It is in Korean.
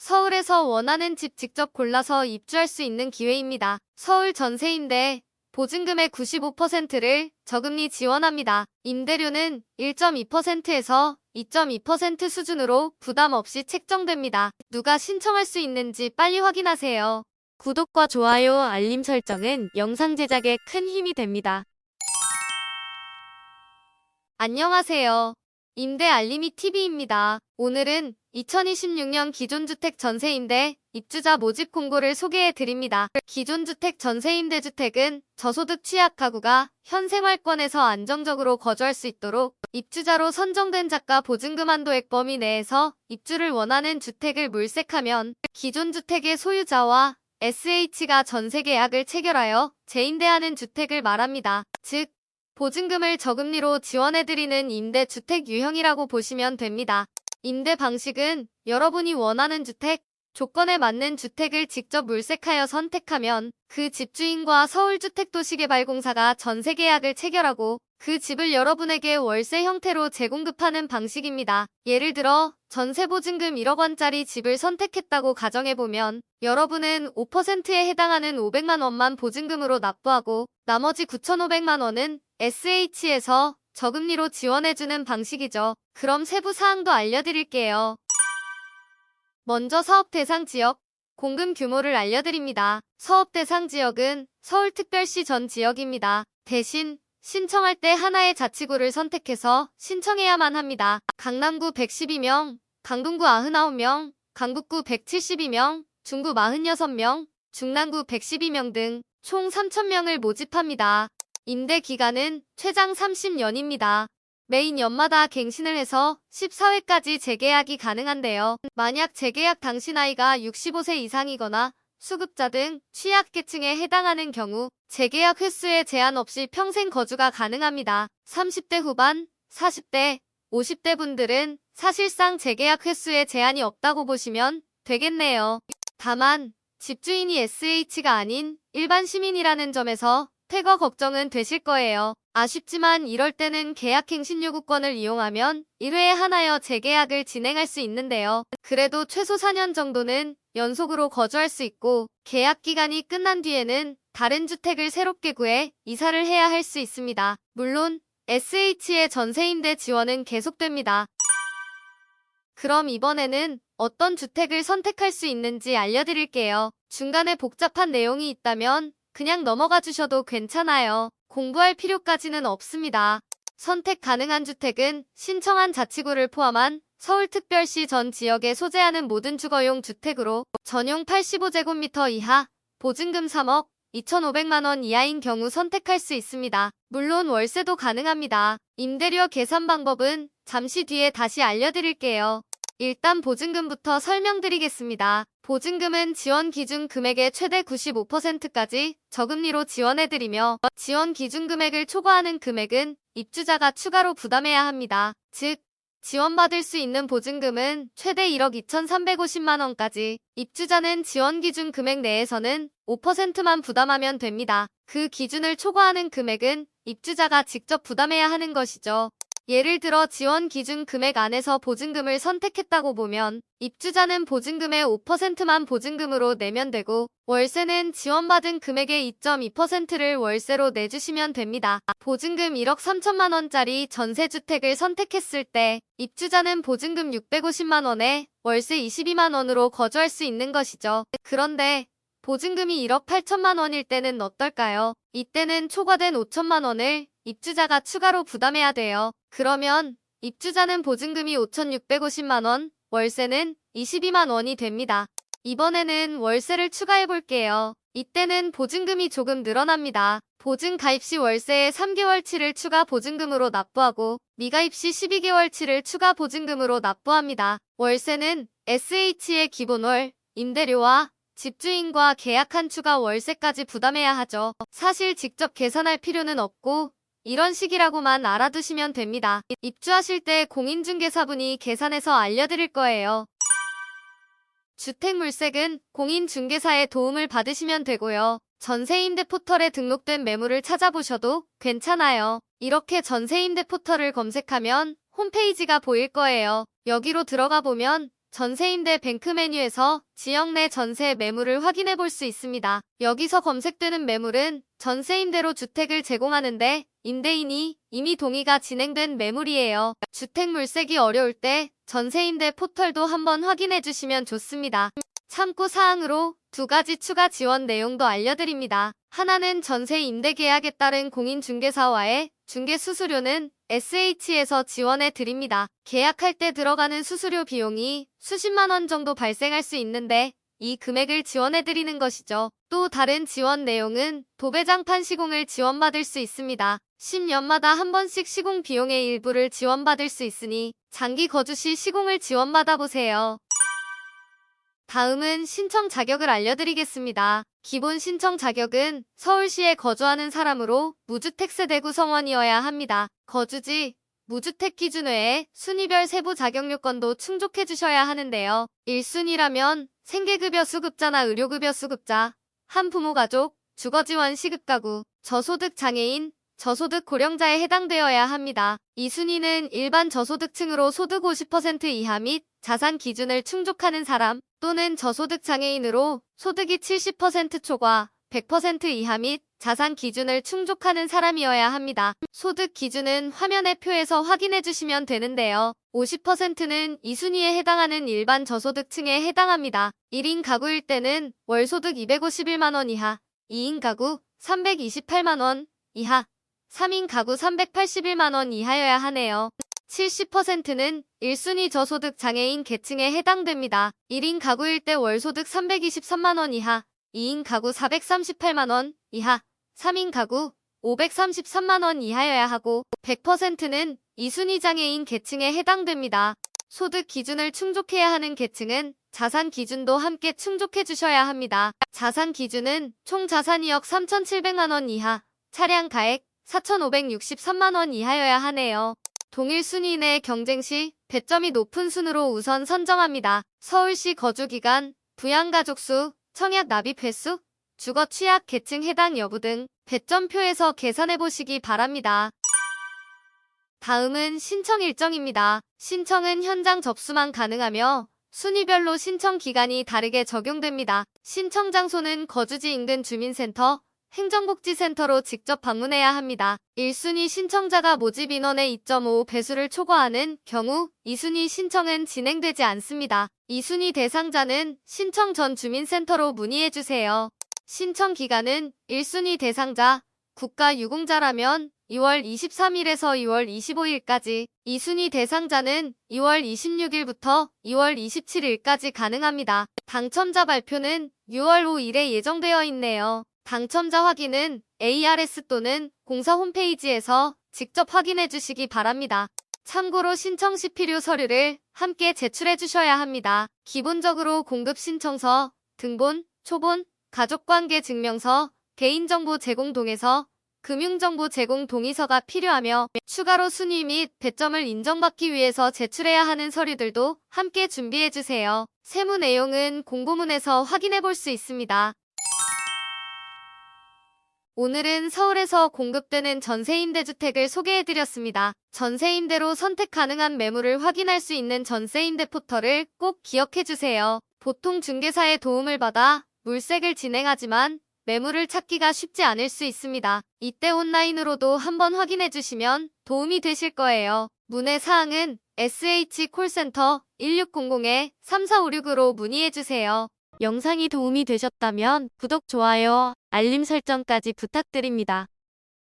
서울에서 원하는 집 직접 골라서 입주할 수 있는 기회입니다. 서울 전세임대 보증금의 95%를 저금리 지원합니다. 임대료는 1.2%에서 2.2% 수준으로 부담 없이 책정됩니다. 누가 신청할 수 있는지 빨리 확인하세요. 구독과 좋아요, 알림 설정은 영상 제작에 큰 힘이 됩니다. 안녕하세요. 임대 알림이 TV입니다. 오늘은 2026년 기존주택 전세임대 입주자 모집 공고를 소개해 드립니다. 기존주택 전세임대주택은 저소득 취약 가구가 현 생활권에서 안정적으로 거주할 수 있도록 입주자로 선정된 자가 보증금 한도액 범위 내에서 입주를 원하는 주택을 물색하면 기존 주택의 소유자와 SH가 전세 계약을 체결하여 재임대하는 주택을 말합니다. 즉, 보증금을 저금리로 지원해드리는 임대주택 유형이라고 보시면 됩니다. 임대 방식은 여러분이 원하는 주택, 조건에 맞는 주택을 직접 물색하여 선택하면 그 집주인과 서울주택도시개발공사가 전세계약을 체결하고 그 집을 여러분에게 월세 형태로 재공급하는 방식입니다. 예를 들어 전세보증금 1억 원짜리 집을 선택했다고 가정해보면 여러분은 5%에 해당하는 500만 원만 보증금으로 납부하고 나머지 9,500만 원은 SH에서 저금리로 지원해주는 방식이죠. 그럼 세부 사항도 알려드릴게요. 먼저 사업 대상 지역, 공급 규모를 알려드립니다. 사업 대상 지역은 서울특별시 전 지역입니다. 대신 신청할 때 하나의 자치구를 선택해서 신청해야만 합니다. 강남구 112명, 강동구 99명, 강북구 172명, 중구 46명, 중랑구 112명 등 총 3,000명을 모집합니다. 임대 기간은 최장 30년입니다. 매인 연마다 갱신을 해서 14회까지 재계약이 가능한데요. 만약 재계약 당시 나이가 65세 이상이거나 수급자 등 취약계층에 해당하는 경우 재계약 횟수에 제한 없이 평생 거주가 가능합니다. 30대 후반, 40대, 50대 분들은 사실상 재계약 횟수에 제한이 없다고 보시면 되겠네요. 다만 집주인이 SH가 아닌 일반 시민이라는 점에서 퇴거 걱정은 되실 거예요. 아쉽지만 이럴 때는 계약갱신 요구권을 이용하면 1회에 한하여 재계약을 진행할 수 있는데요. 그래도 최소 4년 정도는 연속으로 거주할 수 있고 계약 기간이 끝난 뒤에는 다른 주택을 새롭게 구해 이사를 해야 할 수 있습니다. 물론 SH의 전세임대 지원은 계속됩니다. 그럼 이번에는 어떤 주택을 선택할 수 있는지 알려드릴게요. 중간에 복잡한 내용이 있다면 그냥 넘어가 주셔도 괜찮아요. 공부할 필요까지는 없습니다. 선택 가능한 주택은 신청한 자치구를 포함한 서울특별시 전 지역에 소재하는 모든 주거용 주택으로 전용 85제곱미터 이하, 보증금 3억 2,500만 원 이하인 경우 선택할 수 있습니다. 물론 월세도 가능합니다. 임대료 계산 방법은 잠시 뒤에 다시 알려드릴게요. 일단 보증금부터 설명드리겠습니다. 보증금은 지원 기준 금액의 최대 95%까지 저금리로 지원해드리며 지원 기준 금액을 초과하는 금액은 입주자가 추가로 부담해야 합니다. 즉, 지원받을 수 있는 보증금은 최대 1억 2,350만 원까지, 입주자는 지원 기준 금액 내에서는 5%만 부담하면 됩니다. 그 기준을 초과하는 금액은 입주자가 직접 부담해야 하는 것이죠. 예를 들어 지원 기준 금액 안에서 보증금을 선택했다고 보면 입주자는 보증금의 5%만 보증금으로 내면 되고 월세는 지원받은 금액의 2.2%를 월세로 내주시면 됩니다. 보증금 1억 3천만 원짜리 전세주택을 선택했을 때 입주자는 보증금 650만 원에 월세 22만 원으로 거주할 수 있는 것이죠. 그런데 보증금이 1억 8천만 원일 때는 어떨까요? 이때는 초과된 5천만 원을 입주자가 추가로 부담해야 돼요. 그러면 입주자는 보증금이 5,650만 원, 월세는 22만 원이 됩니다. 이번에는 월세를 추가해 볼게요. 이때는 보증금이 조금 늘어납니다. 보증 가입 시 월세의 3개월치를 추가 보증금으로 납부하고 미가입 시 12개월치를 추가 보증금으로 납부합니다. 월세는 SH의 기본월, 임대료와 집주인과 계약한 추가 월세까지 부담해야 하죠. 사실 직접 계산할 필요는 없고 이런 식이라고만 알아두시면 됩니다. 입주하실 때 공인중개사분이 계산해서 알려드릴 거예요. 주택물색은 공인중개사의 도움을 받으시면 되고요. 전세임대 포털에 등록된 매물을 찾아보셔도 괜찮아요. 이렇게 전세임대 포털을 검색하면 홈페이지가 보일 거예요. 여기로 들어가 보면 전세임대 뱅크 메뉴에서 지역 내 전세 매물을 확인해 볼 수 있습니다. 여기서 검색되는 매물은 전세임대로 주택을 제공하는데 임대인이 이미 동의가 진행된 매물이에요. 주택 물색이 어려울 때 전세임대 포털도 한번 확인해 주시면 좋습니다. 참고 사항으로 2가지 추가 지원 내용도 알려드립니다. 하나는 전세 임대 계약에 따른 공인중개사와의 중개 수수료는 SH에서 지원해 드립니다. 계약할 때 들어가는 수수료 비용이 수십만 원 정도 발생할 수 있는데 이 금액을 지원해 드리는 것이죠. 또 다른 지원 내용은 도배장판 시공을 지원받을 수 있습니다. 10년마다 한 번씩 시공 비용의 일부를 지원받을 수 있으니 장기 거주 시 시공을 지원받아 보세요. 다음은 신청 자격을 알려드리겠습니다. 기본 신청 자격은 서울시에 거주하는 사람으로 무주택 세대 구성원이어야 합니다. 거주지, 무주택 기준 외에 순위별 세부 자격 요건도 충족해 주셔야 하는데요. 1순위라면 생계급여 수급자나 의료급여 수급자, 한부모 가족, 주거지원 시급가구, 저소득 장애인, 저소득 고령자에 해당되어야 합니다. 2순위는 일반 저소득층으로 소득 50% 이하 및 자산 기준을 충족하는 사람 또는 저소득 장애인으로 소득이 70% 초과 100% 이하 및 자산 기준을 충족하는 사람이어야 합니다. 소득 기준은 화면의 표에서 확인해 주시면 되는데요. 50%는 2순위에 해당하는 일반 저소득층에 해당합니다. 1인 가구일 때는 월 소득 251만 원 이하, 2인 가구 328만 원 이하, 3인 가구 381만 원 이하여야 하네요. 70%는 1순위 저소득 장애인 계층에 해당됩니다. 1인 가구일 때 월소득 323만 원 이하, 2인 가구 438만 원 이하, 3인 가구 533만 원 이하여야 하고 100%는 2순위 장애인 계층에 해당됩니다. 소득 기준을 충족해야 하는 계층은 자산 기준도 함께 충족해 주셔야 합니다. 자산 기준은 총 자산 2억 3,700만 원 이하, 차량 가액 4,563만 원 이하여야 하네요. 동일 순위 내 경쟁 시 배점이 높은 순으로 우선 선정합니다. 서울시 거주기간, 부양가족 수, 청약 납입 횟수, 주거 취약 계층 해당 여부 등 배점표에서 계산해 보시기 바랍니다. 다음은 신청 일정입니다. 신청은 현장 접수만 가능하며 순위별로 신청 기간이 다르게 적용됩니다. 신청 장소는 거주지 인근 주민센터, 행정복지센터로 직접 방문해야 합니다. 1순위 신청자가 모집 인원의 2.5 배수를 초과하는 경우 2순위 신청은 진행되지 않습니다. 2순위 대상자는 신청 전 주민센터로 문의해주세요. 신청 기간은 1순위 대상자, 국가유공자라면 2월 23일에서 2월 25일까지, 2순위 대상자는 2월 26일부터 2월 27일까지 가능합니다. 당첨자 발표는 6월 5일에 예정되어 있네요. 당첨자 확인은 ARS 또는 공사 홈페이지에서 직접 확인해 주시기 바랍니다. 참고로 신청 시 필요 서류를 함께 제출해 주셔야 합니다. 기본적으로 공급 신청서, 등본, 초본, 가족관계 증명서, 개인정보 제공 동의서, 금융정보 제공 동의서가 필요하며 추가로 순위 및 배점을 인정받기 위해서 제출해야 하는 서류들도 함께 준비해 주세요. 세무 내용은 공고문에서 확인해 볼 수 있습니다. 오늘은 서울에서 공급되는 전세임대주택을 소개해드렸습니다. 전세임대로 선택 가능한 매물을 확인할 수 있는 전세임대 포털을 꼭 기억해주세요. 보통 중개사의 도움을 받아 물색을 진행하지만 매물을 찾기가 쉽지 않을 수 있습니다. 이때 온라인으로도 한번 확인해주시면 도움이 되실 거예요. 문의 사항은 SH콜센터 1600-3456으로 문의해주세요. 영상이 도움이 되셨다면 구독, 좋아요, 알림 설정까지 부탁드립니다.